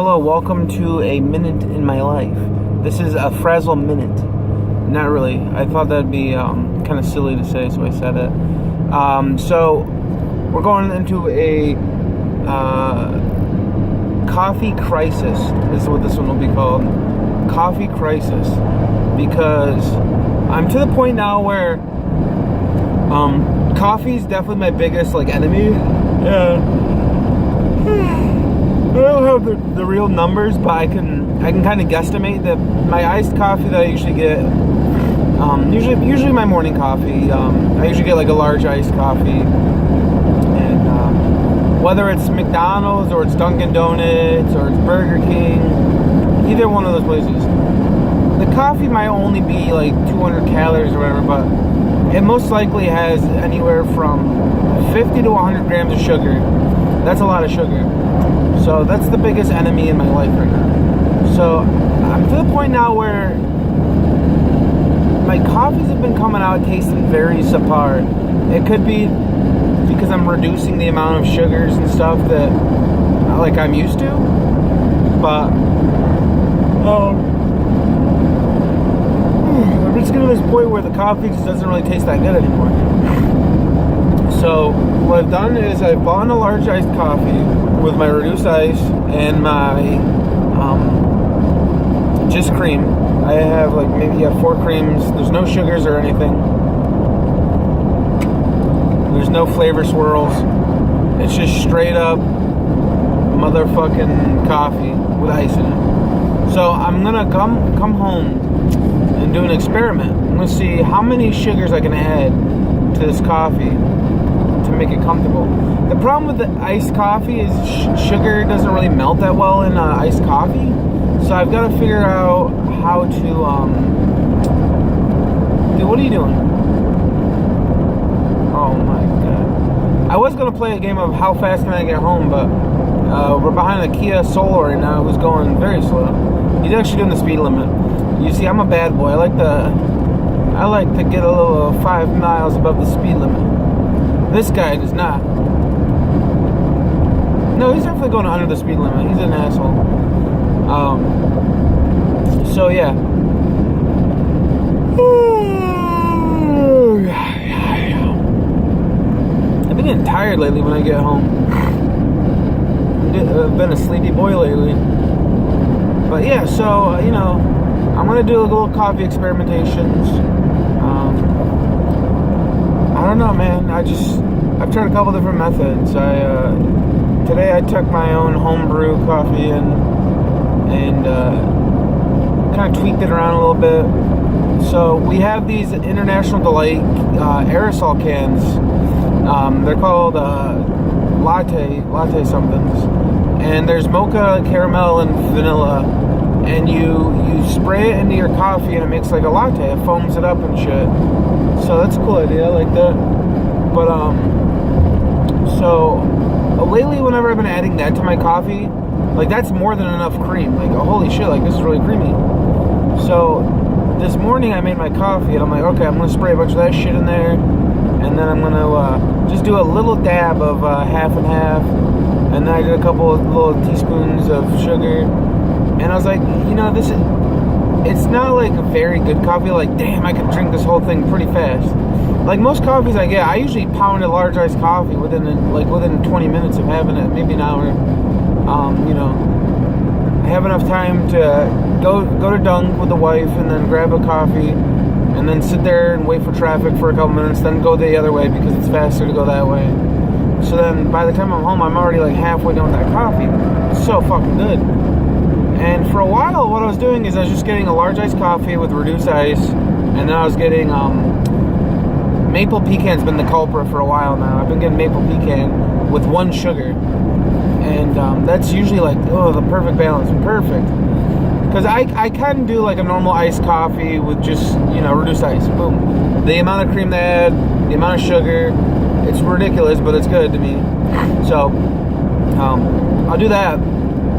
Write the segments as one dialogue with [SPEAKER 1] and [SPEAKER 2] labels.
[SPEAKER 1] Hello, welcome to a minute in my life. This is a Frazzle minute. Not really. I thought that'd be kind of silly to say, so I said it. So we're going into a coffee crisis. Is what this one will be called. Coffee crisis, because I'm to the point now where coffee is definitely my biggest enemy. Yeah. I don't have the real numbers, but I can kind of guesstimate that my iced coffee that I usually get, usually my morning coffee, I usually get a large iced coffee, and whether it's McDonald's or it's Dunkin' Donuts or it's Burger King, either one of those places, the coffee might only be 200 calories or whatever, but it most likely has anywhere from 50 to 100 grams of sugar. That's a lot of sugar. So that's the biggest enemy in my life right now. So I'm to the point now where my coffees have been coming out tasting very subpar. It could be because I'm reducing the amount of sugars and stuff that I'm used to, but I'm just getting to this point where the coffee just doesn't really taste that good anymore. So what I've done is I've bought a large iced coffee with my reduced ice and my just cream. I have maybe 4 creams. There's no sugars or anything. There's no flavor swirls. It's just straight up motherfucking coffee with ice in it. So I'm gonna come home and do an experiment. I'm gonna see how many sugars I can add to this coffee to make it comfortable. The problem with the iced coffee is sugar doesn't really melt that well in iced coffee, so I've got to figure out how to dude, what are you doing? Oh my god. I was gonna play a game of how fast can I get home, but we're behind a Kia Soul right now who's going very slow. He's actually doing the speed limit. You see, I'm a bad boy. I like to get a little 5 miles above the speed limit. This guy does not. No, he's definitely going under the speed limit. He's an asshole. So yeah. I've been getting tired lately when I get home. I've been a sleepy boy lately. But yeah, so I'm gonna do a little coffee experimentations. I don't know, man. I've tried a couple different methods. Today I took my own homebrew coffee and kind of tweaked it around a little bit. So we have these International Delight aerosol cans. They're called latte somethings. And there's mocha, caramel, and vanilla. And you spray it into your coffee and it makes a latte. It foams it up and shit. So that's a cool idea. I like that. But so lately whenever I've been adding that to my coffee, that's more than enough cream. Holy shit, this is really creamy. So this morning I made my coffee and I'm okay, I'm gonna spray a bunch of that shit in there, and then I'm gonna just do a little dab of half and half, and then I did a couple of little teaspoons of sugar. And I was it's not a very good coffee. Damn, I could drink this whole thing pretty fast. Most coffees I get, I usually pound a large iced coffee within 20 minutes of having it, maybe an hour. I have enough time to go to Dunk with the wife and then grab a coffee and then sit there and wait for traffic for a couple minutes, then go the other way because it's faster to go that way. So then by the time I'm home, I'm already halfway done with that coffee. It's so fucking good. And for a while, what I was doing is I was just getting a large iced coffee with reduced ice, and then I was getting maple pecan's been the culprit for a while now. I've been getting maple pecan with 1 sugar, and that's usually the perfect balance, perfect. Because I can do a normal iced coffee with just reduced ice. Boom. The amount of cream they add, the amount of sugar, it's ridiculous, but it's good to me. So I'll do that.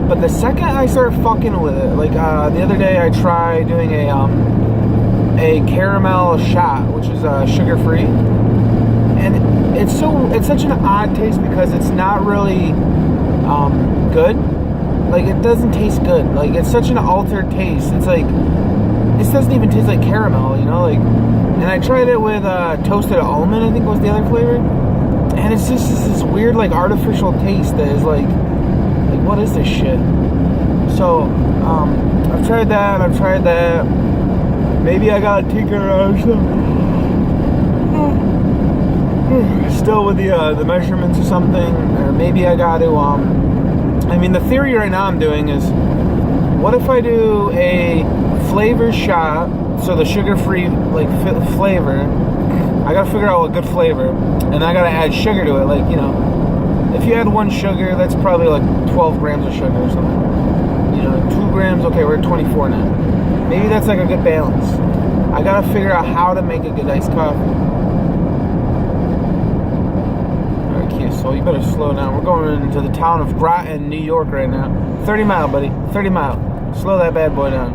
[SPEAKER 1] But the second I start fucking with it, the other day I tried doing a caramel shot, which is sugar free, and it's such an odd taste because it's not really good. like, it doesn't taste good. Like, it's such an altered taste. It's like, this doesn't even taste like caramel, you know, like, and I tried it with toasted almond, I think was the other flavor, and it's just this weird, like, artificial taste that is like, what is this shit? So, I've tried that, maybe I gotta tinker around still with the measurements or something, or maybe I gotta, I mean, the theory right now I'm doing is, what if I do a flavor shot, so the sugar-free, like, flavor, I gotta figure out a good flavor, and I gotta add sugar to it, like, you know, if you add 1 sugar, that's probably like 12 grams of sugar or something, you know, 2 grams, okay, we're at 24 now, maybe that's like a good balance. I gotta figure out how to make a good iced coffee. Alright, Kia, so you better slow down. We're going into the town of Groton, New York right now. 30 mile, buddy, 30 mile. Slow that bad boy down.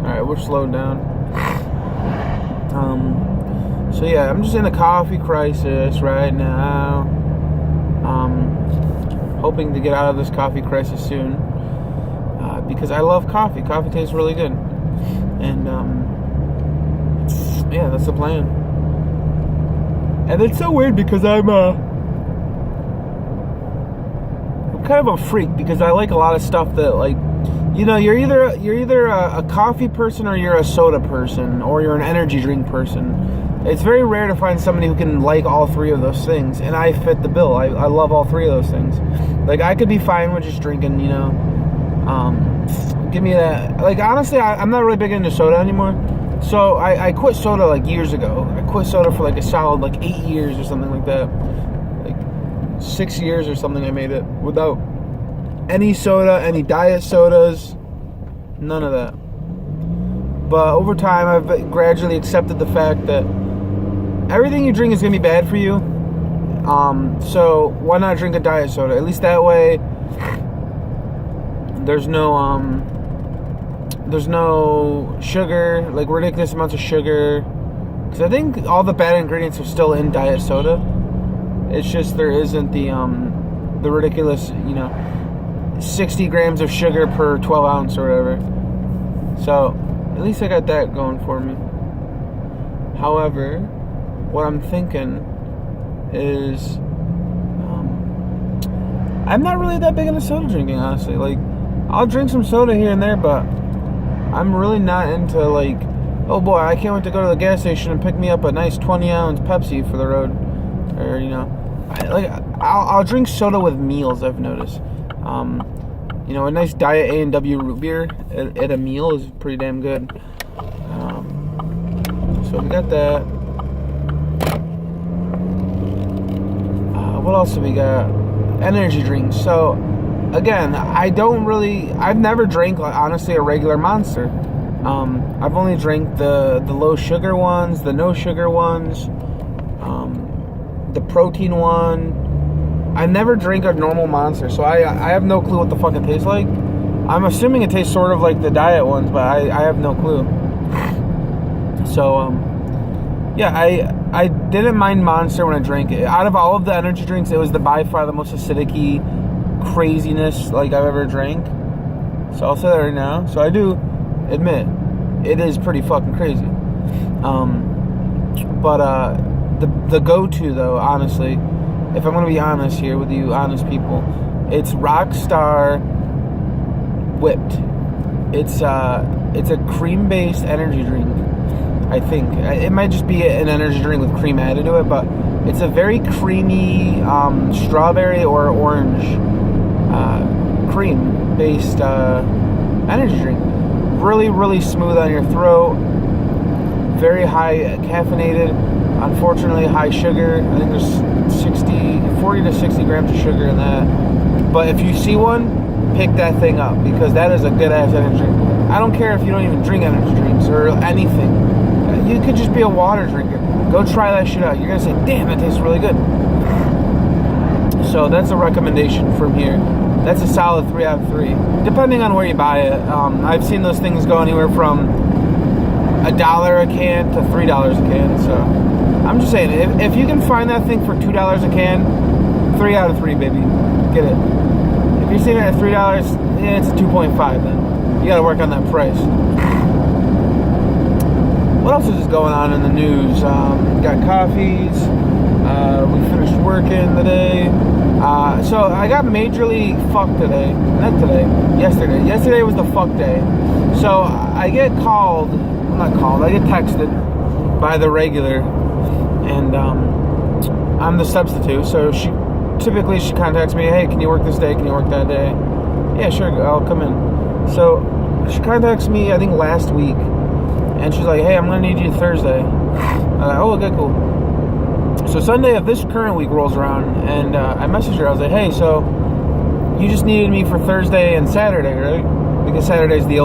[SPEAKER 1] Alright, we're slowed down. So yeah, I'm just in a coffee crisis right now. Hoping to get out of this coffee crisis soon. Because I love coffee. Coffee tastes really good. And yeah, that's the plan. And it's so weird because I'm kind of a freak, because I like a lot of stuff that, like, you know, you're either a coffee person, or you're a soda person, or you're an energy drink person. It's very rare to find somebody who can like all 3 of those things, and I fit the bill. I love all 3 of those things. Like, I could be fine with just drinking, you know, give me that. Like, honestly, I'm not really big into soda anymore. So I quit soda like years ago. I quit soda for like a solid like 8 years or something like that. Like 6 years or something I made it without any soda, any diet sodas, none of that. But over time, I've gradually accepted the fact that everything you drink is going to be bad for you. So why not drink a diet soda? At least that way, there's no sugar, like ridiculous amounts of sugar. Because I think all the bad ingredients are still in diet soda. It's just there isn't the ridiculous, you know, 60 grams of sugar per 12 ounce or whatever. So at least I got that going for me. However, what I'm thinking is, I'm not really that big into soda drinking, honestly. Like, I'll drink some soda here and there, but I'm really not into, like, oh boy, I can't wait to go to the gas station and pick me up a nice 20-ounce Pepsi for the road. Or, you know, I'll drink soda with meals, I've noticed. You know, a nice Diet A&W root beer at a meal is pretty damn good. So we got that. What else do we got? Energy drinks. So, again, I've never drank, like, honestly, a regular Monster. I've only drank the low sugar ones, the no sugar ones, the protein one. I never drink a normal Monster, so I have no clue what the fuck it tastes like. I'm assuming it tastes sort of like the diet ones, but I have no clue. So, yeah, I didn't mind Monster when I drank it. Out of all of the energy drinks, it was by far the most acidic-y craziness like I've ever drank. So I'll say that right now. So I do admit it is pretty fucking crazy. But the go-to though, honestly, if I'm gonna be honest here with you, honest people, it's Rockstar Whipped. It's a cream-based energy drink. I think it might just be an energy drink with cream added to it, but it's a very creamy strawberry or orange cream-based energy drink. Really, really smooth on your throat. Very high caffeinated. Unfortunately, high sugar. I think there's 40 to 60 grams of sugar in that. But if you see one, pick that thing up, because that is a good-ass energy drink. I don't care if you don't even drink energy drinks or anything. You could just be a water drinker. Go try that shit out. You're going to say, damn, that tastes really good. So that's a recommendation from here. That's a solid 3 out of 3. Depending on where you buy it. I've seen those things go anywhere from $1 a can to $3 a can. So I'm just saying, if you can find that thing for $2 a can, 3 out of 3, baby. get it. If you're seeing it at $3, yeah, it's a 2.5 then. You gotta work on that price. What else is just going on in the news? Got coffees. We finished working today. So I got majorly fucked today. Not today. Yesterday. Yesterday was the fuck day. So I get called. I'm not called. I get texted by the regular, and I'm the substitute. So she contacts me. Hey, can you work this day? Can you work that day? Yeah, sure. I'll come in. So she contacts me, I think last week, and she's like, hey, I'm gonna need you Thursday. Oh, okay, cool. So Sunday of this current week rolls around, and I messaged her. I was like, hey, so you just needed me for Thursday and Saturday, right? Because Saturday's the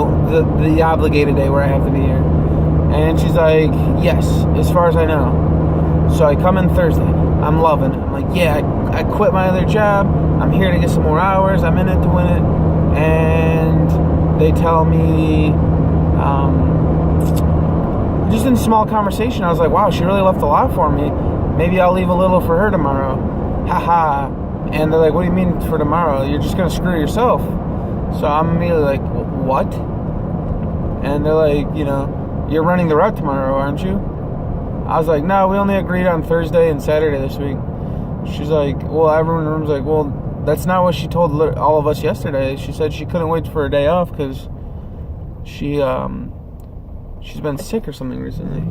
[SPEAKER 1] obligated day where I have to be here. And she's like, yes, as far as I know. So I come in Thursday. I'm loving it. I'm like, yeah, I quit my other job. I'm here to get some more hours. I'm in it to win it. And they tell me, just in small conversation, I was like, wow, she really left a lot for me. Maybe I'll leave a little for her tomorrow. Haha. And they're like, what do you mean for tomorrow? You're just going to screw yourself. So I'm immediately like, what? And they're like, you're running the route tomorrow, aren't you? I was like, no, we only agreed on Thursday and Saturday this week. She's like, well, everyone in the room's like, well, that's not what she told all of us yesterday. She said she couldn't wait for a day off because she's been sick or something recently.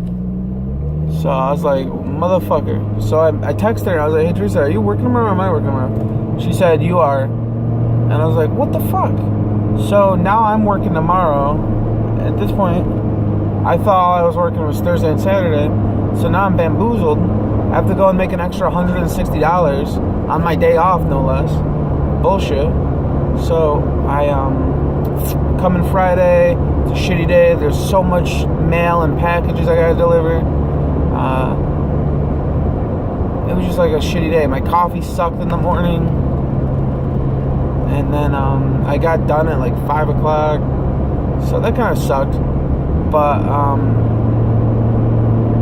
[SPEAKER 1] So I was like, motherfucker. So I texted her and I was like, hey, Teresa, are you working tomorrow or am I working tomorrow? She said, you are. And I was like, what the fuck? So now I'm working tomorrow. At this point, I thought all I was working was Thursday and Saturday. So now I'm bamboozled. I have to go and make an extra $160 on my day off, no less. Bullshit. So I come in Friday. It's a shitty day. There's so much mail and packages I gotta deliver. It was just like a shitty day. My coffee sucked in the morning. And then I got done at like 5 o'clock. So that kind of sucked. But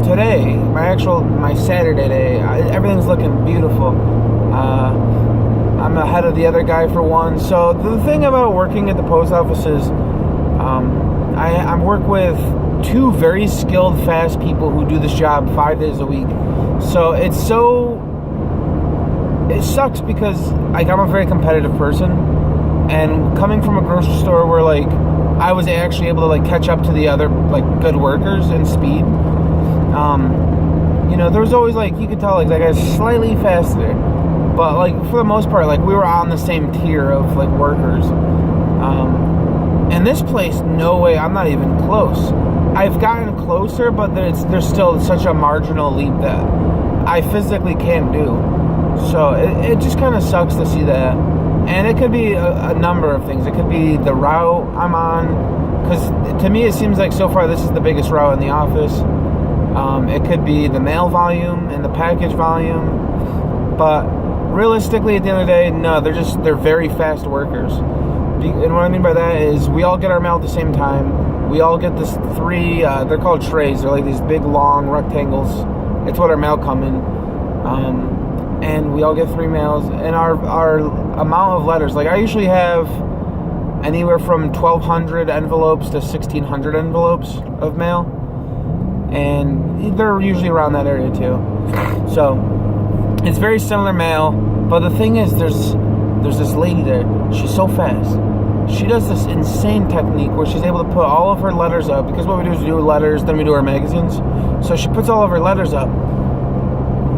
[SPEAKER 1] today, my Saturday day, everything's looking beautiful. I'm ahead of the other guy for one. So the thing about working at the post office is I work with two very skilled, fast people who do this job 5 days a week. So it sucks because I'm a very competitive person, and coming from a grocery store where I was actually able to catch up to the other good workers in speed. There was always you could tell that guy's slightly faster, but for the most part we were on the same tier of workers. And this place, no way, I'm not even close. I've gotten closer, but there's still such a marginal leap that I physically can't do. So it just kind of sucks to see that. And it could be a number of things. It could be the route I'm on, because to me it seems like so far this is the biggest route in the office. It could be the mail volume and the package volume. But realistically, at the end of the day, no, they're very fast workers. And what I mean by that is we all get our mail at the same time. We all get this they're called trays. They're these big, long rectangles. It's what our mail come in. And we all get 3 mails. And our amount of letters, I usually have anywhere from 1,200 envelopes to 1,600 envelopes of mail. And they're usually around that area too. So it's very similar mail. But the thing is, there's this lady there. She's so fast. She does this insane technique where she's able to put all of her letters up, because what we do is we do letters, then we do our magazines. So she puts all of her letters up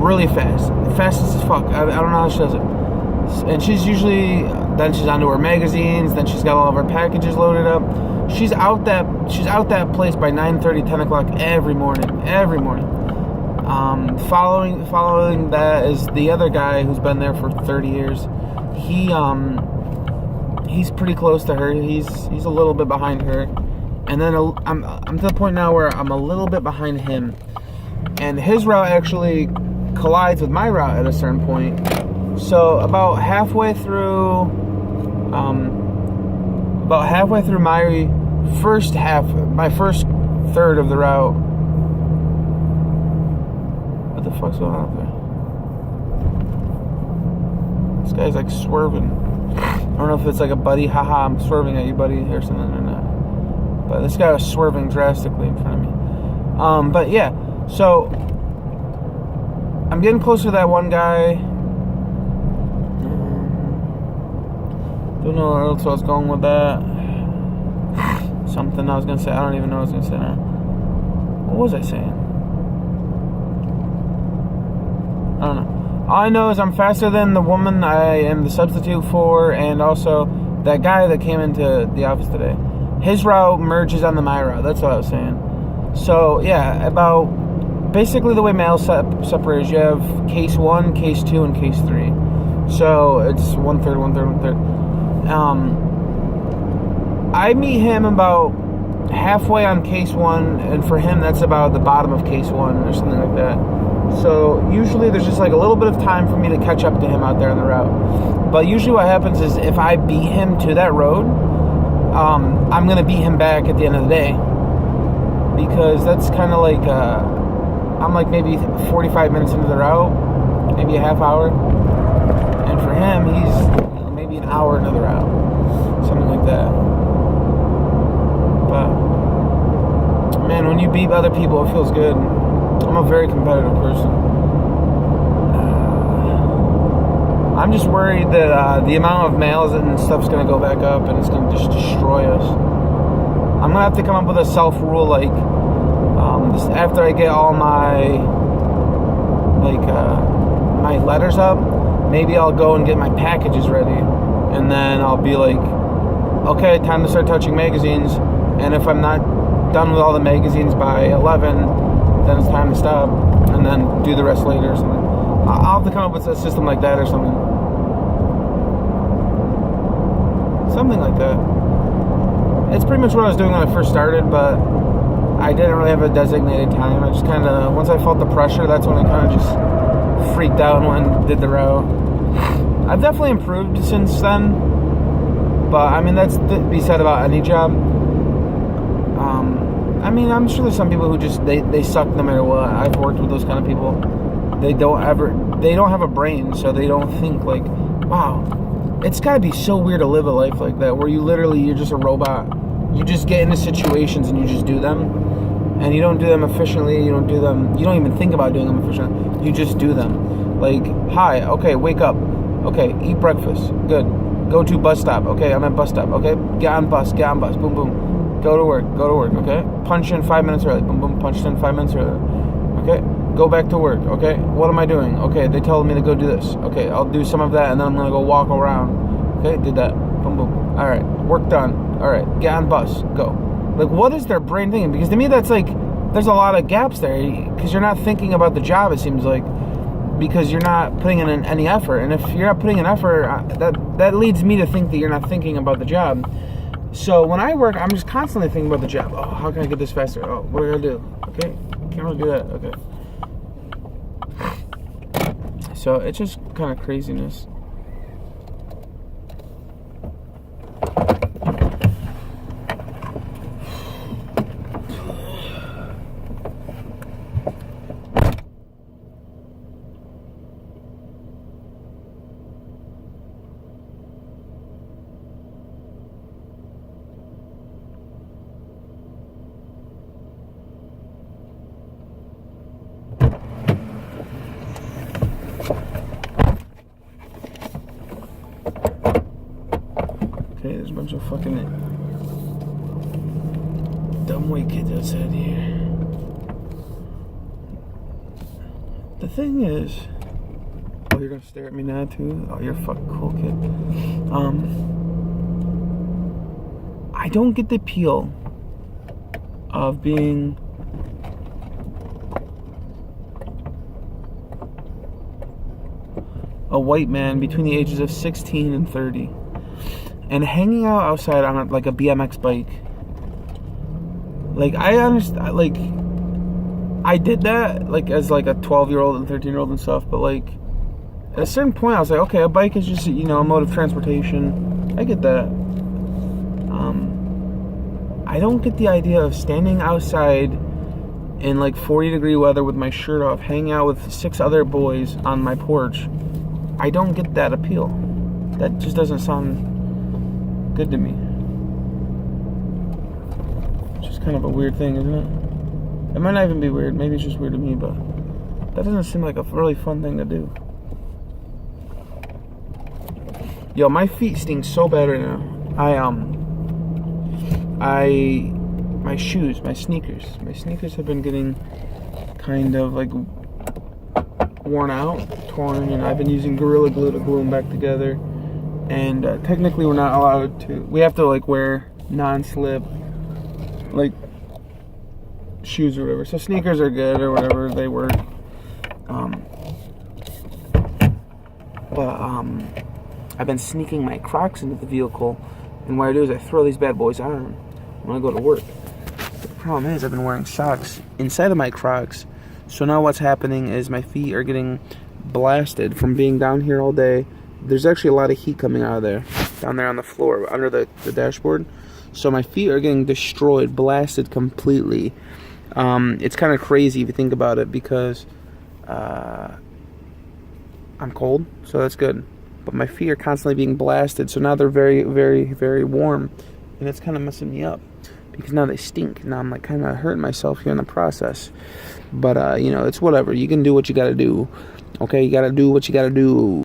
[SPEAKER 1] really fast. Fastest as fuck. I don't know how she does it. And she's then she's onto her magazines, then she's got all of her packages loaded up. She's out that place by 9:30, 10 o'clock every morning. Following that is the other guy who's been there for 30 years. He's pretty close to her. He's a little bit behind her, and then I'm to the point now where I'm a little bit behind him, and his route actually collides with my route at a certain point. So about halfway through my first third of the route. What the fuck's going on up there? This guy's like swerving. I don't know if it's like a buddy, haha, I'm swerving at you, buddy, or something or not. But this guy was swerving drastically in front of me. But yeah, so I'm getting closer to that one guy. Don't know where else I was going with that. Something I was gonna say. I don't even know what I was gonna say now. What was I saying? I don't know. All I know is I'm faster than the woman I am the substitute for, and also that guy that came into the office today. His route merges onto my route. That's what I was saying. So yeah, about basically the way mail separates. You have case 1, case 2, and case 3. So it's 1/3, 1/3, 1/3. I meet him about halfway on case 1, and for him that's about the bottom of case 1 or something like that. So usually there's just like a little bit of time for me to catch up to him out there on the route. But usually what happens is if I beat him to that road, I'm going to beat him back at the end of the day. Because that's kind of like, I'm like maybe 45 minutes into the route, maybe a half hour. And for him, he's maybe an hour into the route. Something like that. But, man, when you beat other people, it feels good. I'm a very competitive person. I'm just worried that the amount of mails and stuff's going to go back up and it's going to just destroy us. I'm going to have to come up with a self-rule, like, after I get all my, my letters up, maybe I'll go and get my packages ready. And then I'll be like, okay, time to start touching magazines. And if I'm not done with all the magazines by 11, then it's time to stop, and then do the rest later or something. I'll have to come up with a system like that or something. Something like that. It's pretty much what I was doing when I first started, but I didn't really have a designated time. I just kind of, once I felt the pressure, that's when I kind of just freaked out and did the route. I've definitely improved since then, but I mean, that's to be said about any job. I mean, I'm sure there's some people who just, they suck no matter what. I've worked with those kind of people. They don't have a brain, so they don't think like, wow, it's gotta be so weird to live a life like that, where you're just a robot. You just get into situations and you just do them. And you don't do them efficiently, you don't even think about doing them efficiently. You just do them. Like, hi, okay, wake up. Okay, eat breakfast. Good. Go to bus stop. Okay, I'm at bus stop. Okay, get on bus. Boom, boom. Go to work, okay? Punch in 5 minutes early. Boom, boom, punched in 5 minutes early. Okay, go back to work, okay? What am I doing? Okay, they told me to go do this. Okay, I'll do some of that, and then I'm gonna go walk around. Okay, did that. Boom, boom. All right, work done. All right, get on bus, go. Like, what is their brain thinking? Because to me, that's like, there's a lot of gaps there, because you're not thinking about the job, it seems like, because you're not putting in any effort. And if you're not putting in effort, that leads me to think that you're not thinking about the job. So when I work, I'm just constantly thinking about the job. Oh, how can I get this faster? Oh, what do I do? Okay, can't really do that. Okay. So it's just kind of craziness. Okay, there's a bunch of fucking dumb white kids outside here. The thing is, oh, you're gonna stare at me now too? Oh, you're a fucking cool kid. I don't get the appeal of being a white man between the ages of 16 and 30. And hanging out outside on like a BMX bike. Like, I understand, like, I did that, like, as like a 12-year-old and 13-year-old and stuff, but like, at a certain point I was like, okay, a bike is just, you know, a mode of transportation. I get that. I don't get the idea of standing outside in like 40-degree weather with my shirt off, hanging out with 6 other boys on my porch. I don't get that appeal. That just doesn't sound good to me. It's just kind of a weird thing, isn't it? It might not even be weird. Maybe it's just weird to me, but that doesn't seem like a really fun thing to do. Yo, my feet stink so bad right now. My shoes, my sneakers have been getting kind of like worn out, torn, and I've been using Gorilla Glue to glue them back together. And technically, we're not allowed to. We have to like wear non-slip like shoes or whatever. So sneakers are good or whatever, they work. I've been sneaking my Crocs into the vehicle, and what I do is I throw these bad boys on when I go to work. The problem is I've been wearing socks inside of my Crocs, so now what's happening is my feet are getting blasted from being down here all day. There's actually a lot of heat coming out of there, down there on the floor, under the dashboard. So my feet are getting destroyed, blasted completely. It's kind of crazy if you think about it, because I'm cold, so that's good. But my feet are constantly being blasted, so now they're very, very, very warm, and it's kind of messing me up because now they stink. Now I'm like kind of hurting myself here in the process. But you know, it's whatever. You can do what you got to do. Okay, you got to do what you got to do.